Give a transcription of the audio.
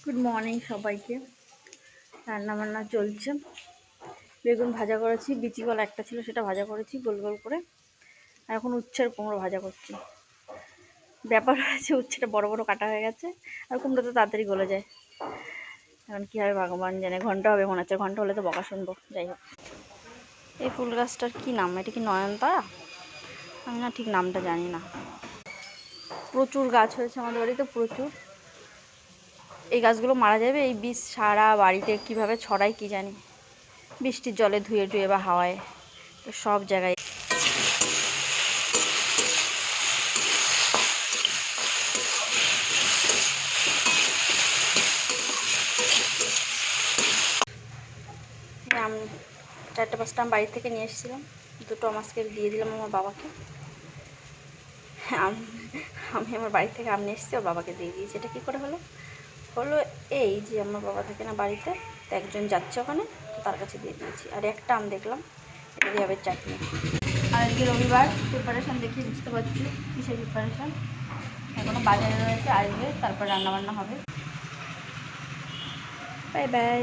Good morning সবাইকে। রান্নাবান্না চলছে। বেগুন ভাজা করেছি, বিচি কলা একটা ছিল সেটা ভাজা করেছি গোল গোল করে। আর এখন উচ্ছের কুমড়ো ভাজা করছি। ব্যাপার হয়েছে উচ্ছেটা বড় বড় কাটা হয়ে গেছে, আর কুমড়ো তো তাড়াতাড়ি গলে যায়। এখন কী হবে ভগবান জানে, ঘন্টা হবে মনে হচ্ছে। ঘন্টা হলে তো বকা শুনবো। যাই হোক, এই ফুল গাছটার কী নাম? এটা কি নয়নতারা? আমি না ঠিক নামটা জানি না। প্রচুর গাছ হয়েছে আমাদের বাড়িতে, প্রচুর। এই গাছগুলো মারা যাবে, এই বীজ সারা বাড়িতে কিভাবে ছড়ায় কি জানি। বৃষ্টির জলে ধুয়ে ধুয়ে বা হাওয়ায় সব জায়গায়। আম 4-5টা আম বাড়ি থেকে নিয়ে এসেছিলাম, দুটো আমাকে দিয়ে দিলাম আমার বাবাকে। আমি আমার বাড়ি থেকে আম নিয়ে এসেছি, ওর বাবাকে দিয়ে দিয়েছি। এটা কী করে হলো? এই যে আমার বাবা থাকে না বাড়িতে, তো একজন যাচ্ছে ওখানে, তো তার কাছে দিয়ে দিয়েছি। আর একটা আম দেখলাম, এটা দিয়ে হবে চাটনি। আর আজকে রবিবার, প্রিপারেশান দেখি বুঝতে পারছি কিসের প্রিপারেশান। এখনও বাজারে রয়েছে, আসবে তারপর রান্নাবান্না হবে। Bye bye.